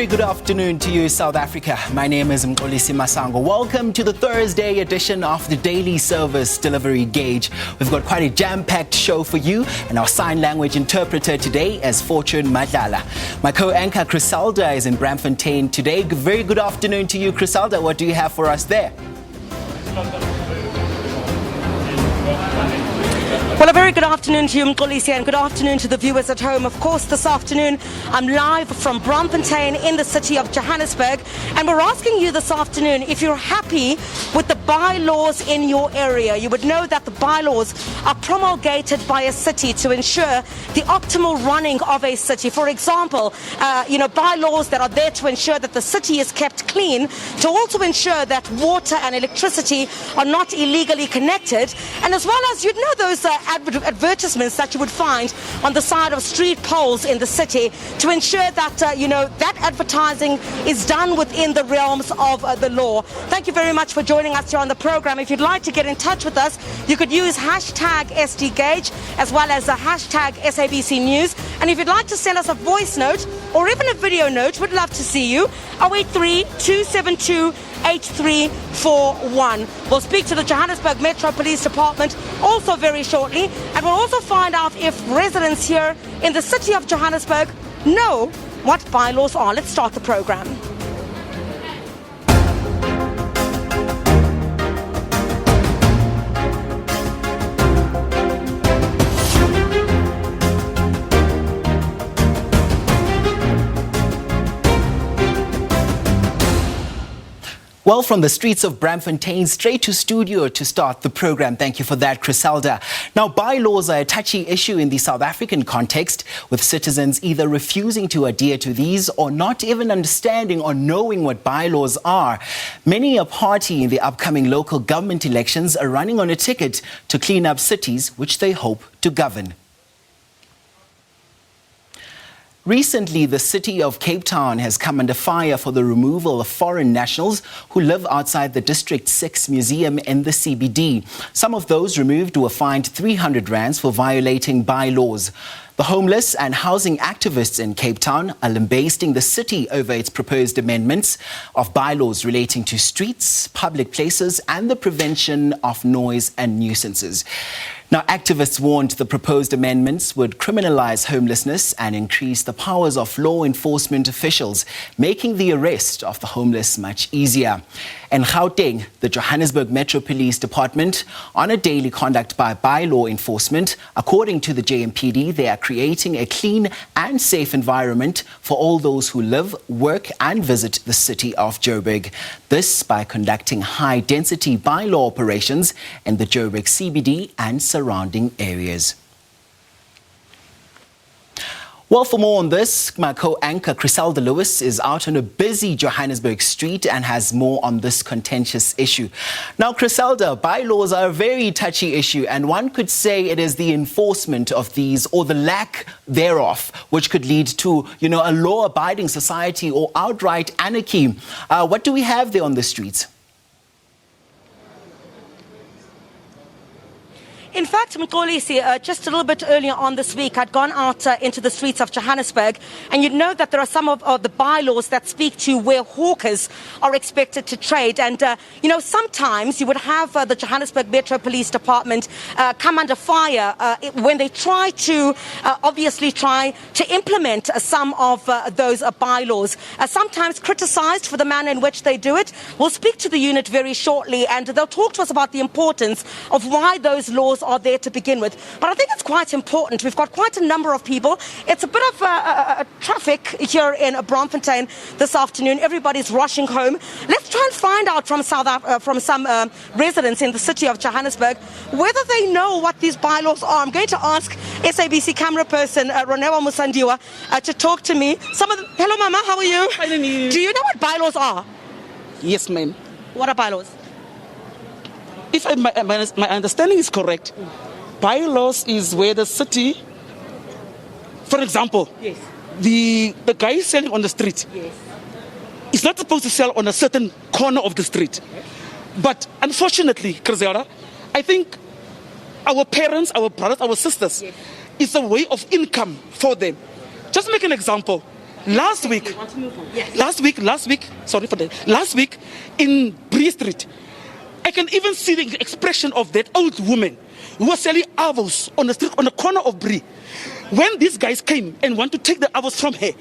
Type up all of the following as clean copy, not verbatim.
good afternoon to you, South Africa. My name is Mxolisi Masango. Welcome to the Thursday edition of the Daily Service Delivery Gauge. We've got quite a jam-packed show for you, and our sign language interpreter today is Fortune Madlala. My co-anchor Criselda is in Braamfontein today. Very good afternoon to you, Criselda. What do you have for us there? Well, a very good afternoon to you, Mxolisi, and good afternoon to the viewers at home. Of course, this afternoon, I'm live from Braamfontein in the city of Johannesburg, and we're asking you this afternoon if you're happy with the bylaws in your area. You would know that the bylaws are promulgated by a city to ensure the optimal running of a city. For example, bylaws that are there to ensure that the city is kept clean, to also ensure that water and electricity are not illegally connected, and as well as, you'd know, those advertisements that you would find on the side of street poles in the city to ensure that, that advertising is done within the realms of the law. Thank you very much for joining us here on the program. If you'd like to get in touch with us, you could use hashtag SDGauge as well as a hashtag SABC News. And if you'd like to send us a voice note or even a video note, we'd love to see you. 083-272-8341. We'll speak to the Johannesburg Metro Police Department also very shortly, and we'll also find out if residents here in the city of Johannesburg know what bylaws are. Let's start the program. Well, from the streets of Braamfontein straight to studio to start the program. Thank you for that, Criselda. Now, bylaws are a touchy issue in the South African context, with citizens either refusing to adhere to these or not even understanding or knowing what bylaws are. Many a party in the upcoming local government elections are running on a ticket to clean up cities which they hope to govern. Recently, the city of Cape Town has come under fire for the removal of foreign nationals who live outside the District 6 Museum in the CBD. Some of those removed were fined 300 rands for violating bylaws. The homeless and housing activists in Cape Town are lambasting the city over its proposed amendments of bylaws relating to streets, public places, and the prevention of noise and nuisances. Now, activists warned the proposed amendments would criminalize homelessness and increase the powers of law enforcement officials, making the arrest of the homeless much easier. In Gauteng, the Johannesburg Metro Police Department, on a daily conduct by bylaw enforcement, according to the JMPD, they are creating a clean and safe environment for all those who live, work and visit the city of Joburg. This by conducting high-density bylaw operations in the Joburg CBD and surrounding areas. Well, for more on this, my co-anchor Criselda Lewis is out on a busy Johannesburg street and has more on this contentious issue. Now, Criselda, bylaws are a very touchy issue, and one could say it is the enforcement of these or the lack thereof which could lead to, a law-abiding society or outright anarchy. What do we have there on the streets? In fact, Mxolisi, just a little bit earlier on this week, I'd gone out into the streets of Johannesburg, and you'd know that there are some of the bylaws that speak to where hawkers are expected to trade. And, sometimes you would have the Johannesburg Metro Police Department come under fire when they try to implement some of those bylaws. Sometimes criticized for the manner in which they do it. We'll speak to the unit very shortly, and they'll talk to us about the importance of why those laws are there to begin with. But I think it's quite important. We've got quite a number of people. It's a bit of traffic here in Braamfontein this afternoon. Everybody's rushing home. Let's try and find out from some residents in the city of Johannesburg whether they know what these bylaws are. I'm going to ask SABC camera person Ronewa Musandiwa to talk to me. Hello, Mama. How are you? Fine, and you? Do you know what bylaws are? Yes, ma'am. What are bylaws? If my understanding is correct, bylaws is where the city, for example, yes, the guy selling on the street, yes, is not supposed to sell on a certain corner of the street. yes. But unfortunately, Criselda, I think our parents, our brothers, our sisters, yes, it's a way of income for them. Just make an example. last week, sorry for that. Last week in Bree Street, I can even see the expression of that old woman who was selling avos on the street, on the corner of Bree. When these guys came and want to take the avos from her,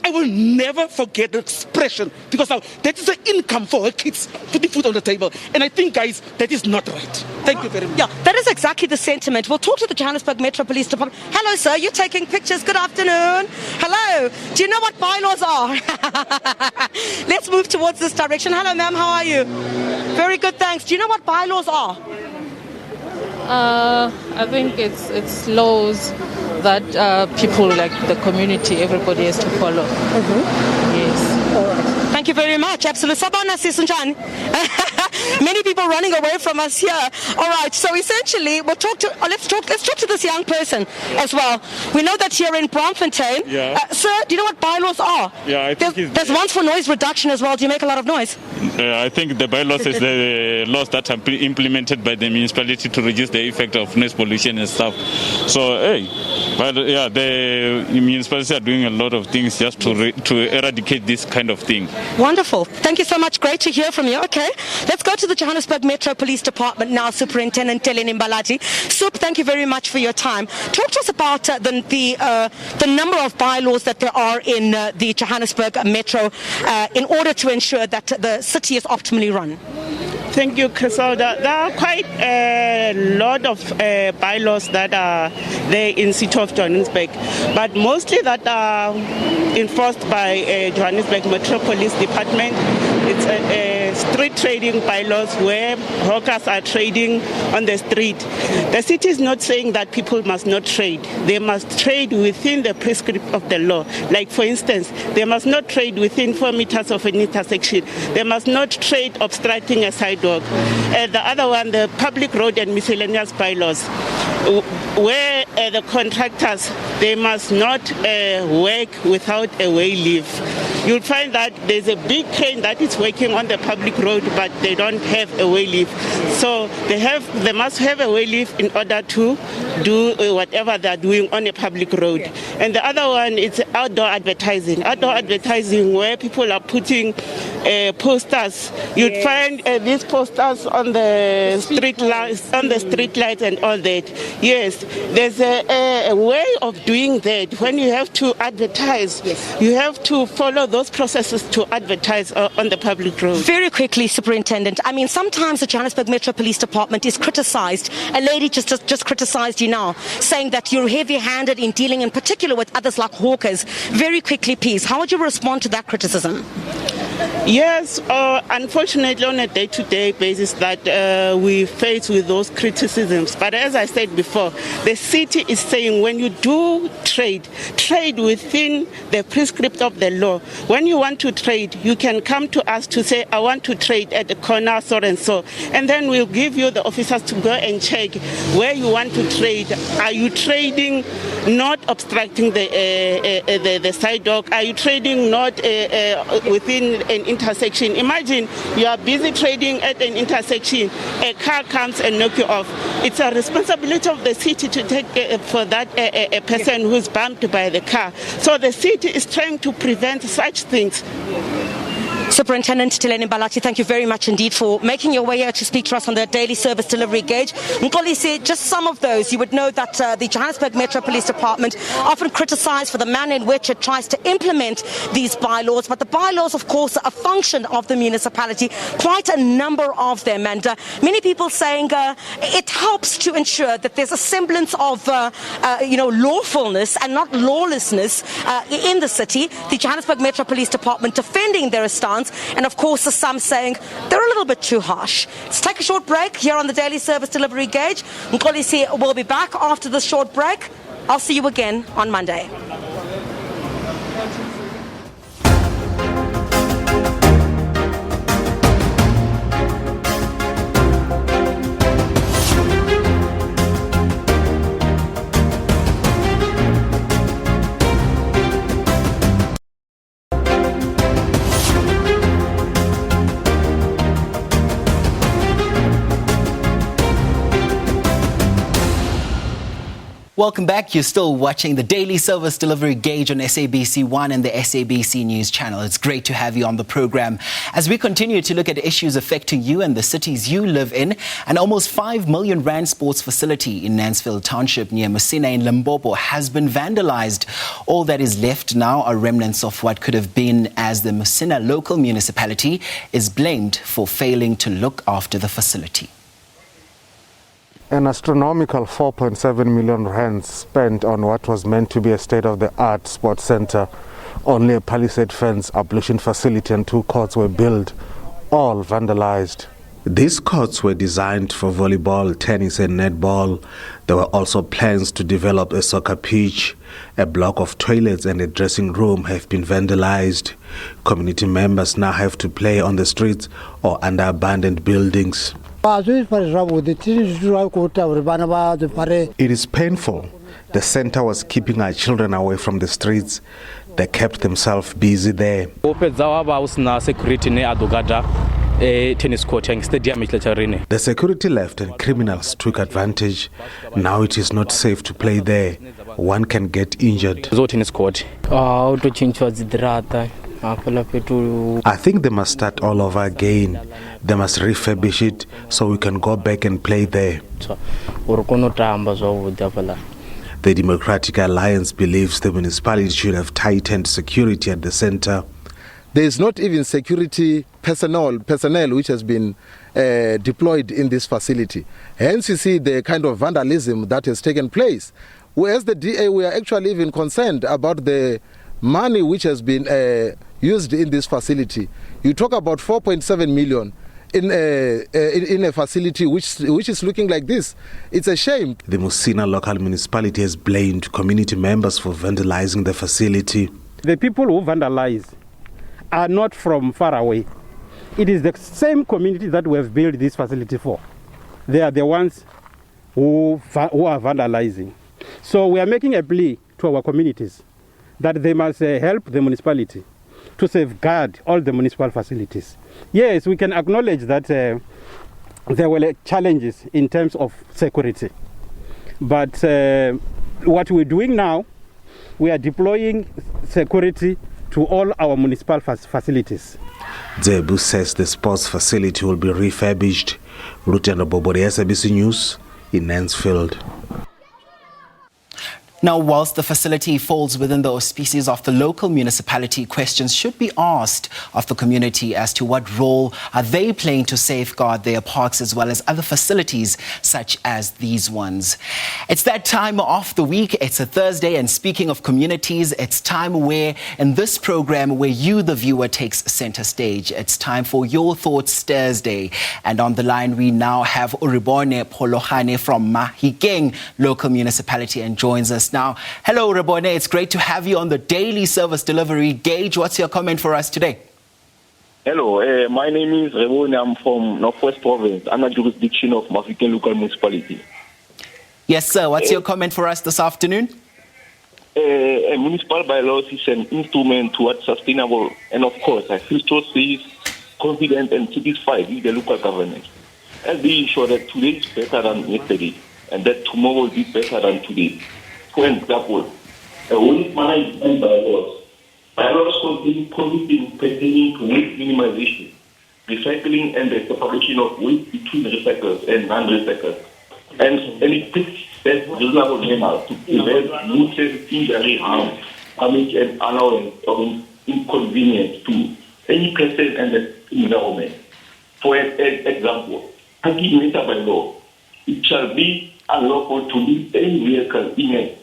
I will never forget the expression, because that is the income for her kids, putting food on the table. And I think, guys, that is not right. Thank you very much. Yeah, that is exactly the sentiment. We'll talk to the Johannesburg Metro Police Department. Hello, sir. You're taking pictures. Good afternoon. Hello. Do you know what bylaws are? Let's move towards this direction. Hello, ma'am. How are you? Very good, thanks. Do you know what bylaws are? I think it's laws that people, like the community, everybody has to follow. Yes. All right. Thank you very much. Absolutely. Sabana Sisunjan. Many people running away from us here. All right. So essentially, let's talk to this young person as well. We know that here in Braamfontein. Yeah. Sir, do you know what bylaws are? Yeah, I think there's ones for noise reduction as well. Do you make a lot of noise? I think the bylaws is the laws that are implemented by the municipality to reduce the effect of noise pollution and stuff. So, the municipalities are doing a lot of things just to eradicate this kind of thing. Wonderful. Thank you so much. Great to hear from you. Okay, let's go to the Johannesburg Metro Police Department now. Superintendent Teleni Mbalaji. Sup, thank you very much for your time. Talk to us about the number of bylaws that there are in the Johannesburg Metro in order to ensure that the city is optimally run. Thank you, Griselda. There are quite a lot of bylaws that are there in City of Johannesburg, but mostly that are enforced by Johannesburg Metro Police Department. It's street trading bylaws where hawkers are trading on the street. The city is not saying that people must not trade. They must trade within the prescript of the law. Like, for instance, they must not trade within 4 meters of an intersection. They must not trade obstructing a sidewalk. The other one, the public road and miscellaneous bylaws, where the contractors, they must not work without a way leave. You'll find that there's a big crane that is working on the public road, but they don't have a way leave. So they must have a way leave in order to do whatever they're doing on a public road. And the other one is outdoor advertising. Outdoor advertising where people are putting posters. You'd find these posters on the street lights and all that. Yes, there's a way of doing that. When you have to advertise, you have to follow those processes to advertise on the public road. Very quickly, Superintendent. I mean, sometimes the Johannesburg Metro Police Department is criticised. A lady just criticised you now, saying that you're heavy-handed in dealing in particular with others like hawkers. Very quickly, please, how would you respond to that criticism? Yes, unfortunately on a day-to-day basis that we face with those criticisms. But as I said before, the city is saying when you do trade within the prescript of the law. When you want to trade, you can come to us to say, I want to trade at the corner so and so. And then we'll give you the officers to go and check where you want to trade. Are you trading not obstructing the sidewalk? Are you trading not within an intersection? Imagine you are busy trading at an intersection, a car comes and knocks you off. It's a responsibility of the city to take for that a person who's bumped by the car. So the city is trying to prevent such things. Superintendent Teleni Mbalaji, thank you very much indeed for making your way here to speak to us on the daily service delivery gauge. Mkolisi, just some of those. You would know that the Johannesburg Metro Police Department often criticised for the manner in which it tries to implement these bylaws, but the bylaws, of course, are a function of the municipality, quite a number of them, and many people saying it helps to ensure that there's a semblance of lawfulness and not lawlessness in the city. The Johannesburg Metro Police Department defending their stance, and of course some saying they're a little bit too harsh. Let's take a short break here on the daily service delivery gauge. Mkolisi will be back after this short break. I'll see you again on Monday. Welcome back. You're still watching the Daily Service Delivery Gauge on SABC 1 and the SABC News channel. It's great to have you on the program as we continue to look at issues affecting you and the cities you live in. An almost 5 million rand sports facility in Mansfield Township near Messina in Limpopo has been vandalized. All that is left now are remnants of what could have been, as the Messina local municipality is blamed for failing to look after the facility. An astronomical 4.7 million rands spent on what was meant to be a state-of-the-art sports center. Only a palisade fence, ablution facility and 2 courts were built, all vandalized. These courts were designed for volleyball, tennis and netball. There were also plans to develop a soccer pitch. A block of toilets and a dressing room have been vandalized. Community members now have to play on the streets or under abandoned buildings. It is painful. The center was keeping our children away from the streets. They kept themselves busy there. The security left and criminals took advantage. Now it is not safe to play there. One can get injured. I think they must start all over again. They must refurbish it so we can go back and play there. The Democratic Alliance believes the municipality should have tightened security at the center. There is not even security personnel which has been deployed in this facility. Hence you see the kind of vandalism that has taken place. Whereas the DA, we are actually even concerned about the money which has been used in this facility. You talk about 4.7 million in a facility which is looking like this. It's a shame. The Messina local municipality has blamed community members for vandalizing the facility. The people who vandalize are not from far away. It is the same community that we have built this facility for. They are the ones who are vandalizing. So we are making a plea to our communities that they must help the municipality to safeguard all the municipal facilities. Yes, we can acknowledge that there were challenges in terms of security. But what we're doing now, we are deploying security to all our municipal facilities. Zebu says the sports facility will be refurbished. Lieutenant Bobori, SABC News in Mansfield. Now, whilst the facility falls within the auspices of the local municipality, questions should be asked of the community as to what role are they playing to safeguard their parks as well as other facilities such as these ones. It's that time of the week. It's a Thursday, and speaking of communities, it's time where in this program where you, the viewer, takes center stage. It's time for Your Thoughts Thursday. And on the line, we now have Uribone Polohane from Mahikeng local municipality and joins us now. Hello, Rebone. It's great to have you on the Daily Service Delivery Gauge. What's your comment for us today? Hello, my name is Rebone. I'm from Northwest Province, under jurisdiction of Mahikeng local municipality. Yes, sir. What's your comment for us this afternoon? A municipal bylaws is an instrument towards sustainable, and of course, I feel so safe, confident, and satisfied with the local government. I'll be sure that today is better than yesterday, and that tomorrow will be better than today. For example, waste management bylaws. Bylaws contain provisions pertaining to waste minimization, recycling, and the separation of waste between recyclers and non-recyclers. And it takes reasonable measures to prevent nuisance, injury, harm, damage, and allowance of inconvenience to any person and the environment. For example, taking meter by law, it shall be unlawful to leave any vehicle in a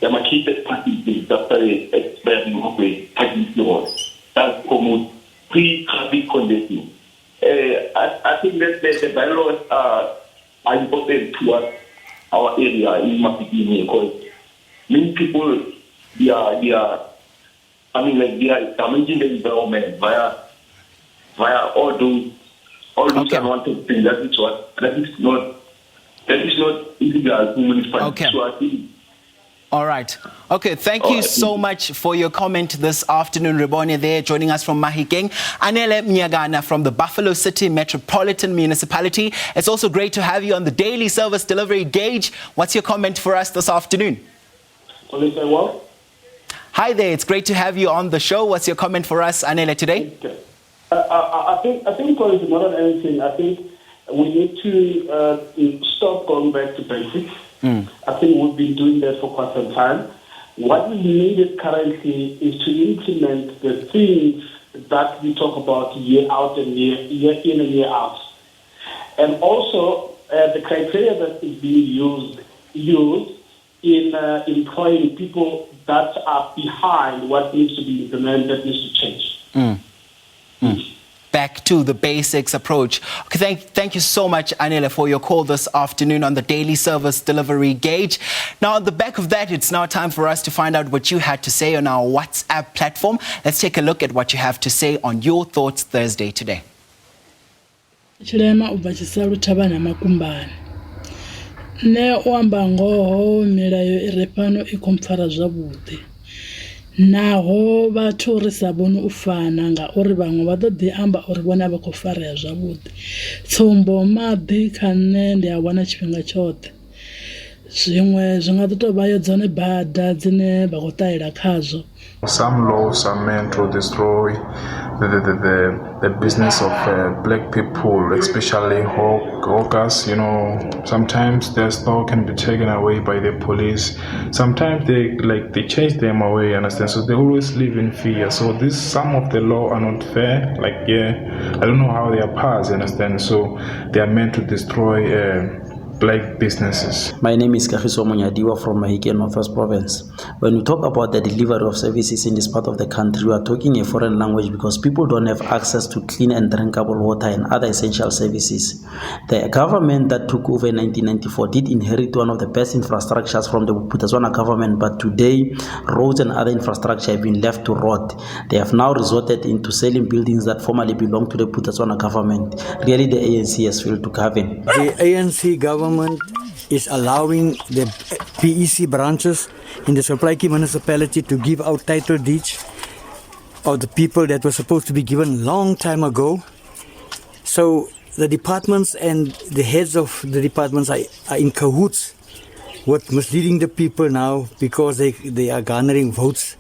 demarcated parking place after expiring walkway parking law. That promotes pre-traffic congestion. I think that the bylaws are important to our area in Mahikeng because many people they are damaging the environment via all those unwanted things. That is not illegal to municipality. Okay. So I think All right. Okay, thank you so much for your comment this afternoon. Rebone there joining us from Mahikeng. Anele Mnyagana from the Buffalo City Metropolitan Municipality. It's also great to have you on the daily service delivery gauge. What's your comment for us this afternoon? Hi there, it's great to have you on the show. What's your comment for us, Anele, today? Okay. I think more than anything, I think we need to stop going back to basics. I think we've been doing that for quite some time. What we needed currently is to implement the things that we talk about year out and year in and year out. And also the criteria that is being used in employing people that are behind what needs to be implemented, that needs to change. Back to the basics approach. Okay, thank you so much, Anela, for your call this afternoon on the daily service delivery gauge. Now, on the back of that, it's now time for us to find out what you had to say on our WhatsApp platform. Let's take a look at what you have to say on Your Thoughts Thursday today. Chilema ubachisalu tabana makumbani. Ne oamba ngoho milayo irepano ikomfara zabude. Naho batho re sa bone o fana nga ore bangwe ba ḓo amba ore bona ba khou farea zwavhuḓi tsumbo maḓi kha nṋe ndi a bona tshifhinga tshoṱhe zwiṅwe zwi nga ḓi tou vha yo dzone bada dzine vha khou ṱahela khazo. Some laws are meant to destroy the business of black people, especially hawkers. You know, sometimes their store can be taken away by the police. Sometimes they chase them away, understand? So they always live in fear. So some of the law are not fair. I don't know how they are passed, understand? So they are meant to destroy black businesses. My name is Kagiso Monyadiwa from Mahikeng, Northwest Province. When we talk about the delivery of services in this part of the country, we are talking a foreign language because people don't have access to clean and drinkable water and other essential services. The government that took over in 1994 did inherit one of the best infrastructures from the Botswana government, but today roads and other infrastructure have been left to rot. They have now resorted into selling buildings that formerly belonged to the Botswana government. Really, the ANC has failed to govern. The ANC government is allowing the PEC branches in the Supply Key municipality to give out title deeds of the people that were supposed to be given long time ago. So the departments and the heads of the departments are in cahoots with misleading the people now because they are garnering votes.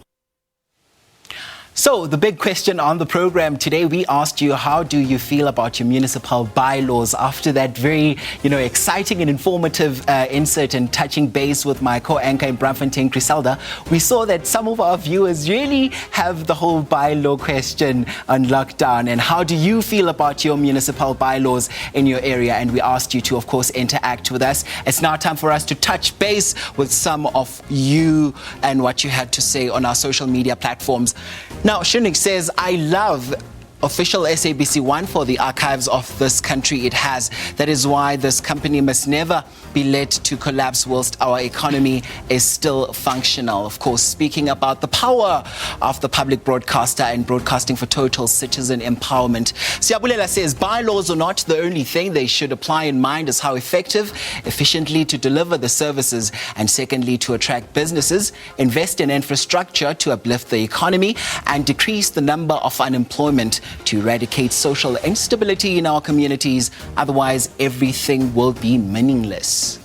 So the big question on the program today, we asked you, how do you feel about your municipal bylaws? After that very, exciting and informative insert and touching base with my co-anchor in Braamfontein, Griselda, we saw that some of our viewers really have the whole bylaw question on lockdown. And how do you feel about your municipal bylaws in your area? And we asked you to, of course, interact with us. It's now time for us to touch base with some of you and what you had to say on our social media platforms. Now, Shunik says, I love official SABC 1 for the archives of this country it has. That is why this company must never be let to collapse whilst our economy is still functional. Of course, speaking about the power of the public broadcaster and broadcasting for total citizen empowerment. Siabulela says, bylaws are not the only thing they should apply in mind is how efficiently to deliver the services, and secondly, to attract businesses, invest in infrastructure to uplift the economy, and decrease the number of unemployment to eradicate social instability in our communities. Otherwise, everything will be meaningless.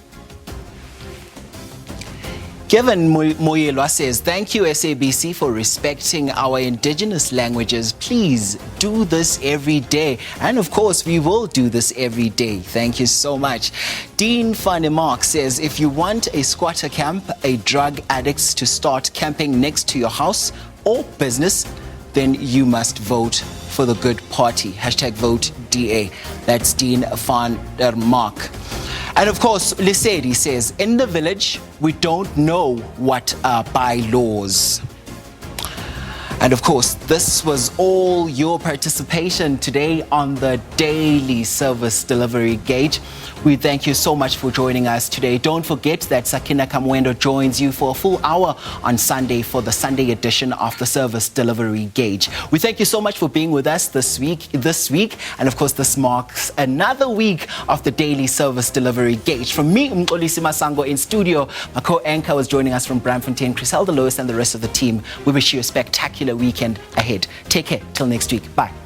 Kevin Moyelwa says, thank you SABC for respecting our indigenous languages. Please do this every day. And of course, we will do this every day. Thank you so much. Dean Vanemark says, if you want a squatter camp, a drug addicts to start camping next to your house or business, then you must vote for the good party. #vote DA. That's Dean van der Mark. And of course, Lisedi says, in the village, we don't know what are bylaws. And of course, this was all your participation today on the Daily Service Delivery Gauge. We thank you so much for joining us today. Don't forget that Sakina Kamwendo joins you for a full hour on Sunday for the Sunday edition of the Service Delivery Gauge. We thank you so much for being with us this week. And of course, this marks another week of the Daily Service Delivery Gauge. From me, Mkolisi Masango in studio, my co-anchor was joining us from Braamfontein, Criselda Lewis, and the rest of the team. We wish you a spectacular weekend ahead. Take care. Till next week. Bye.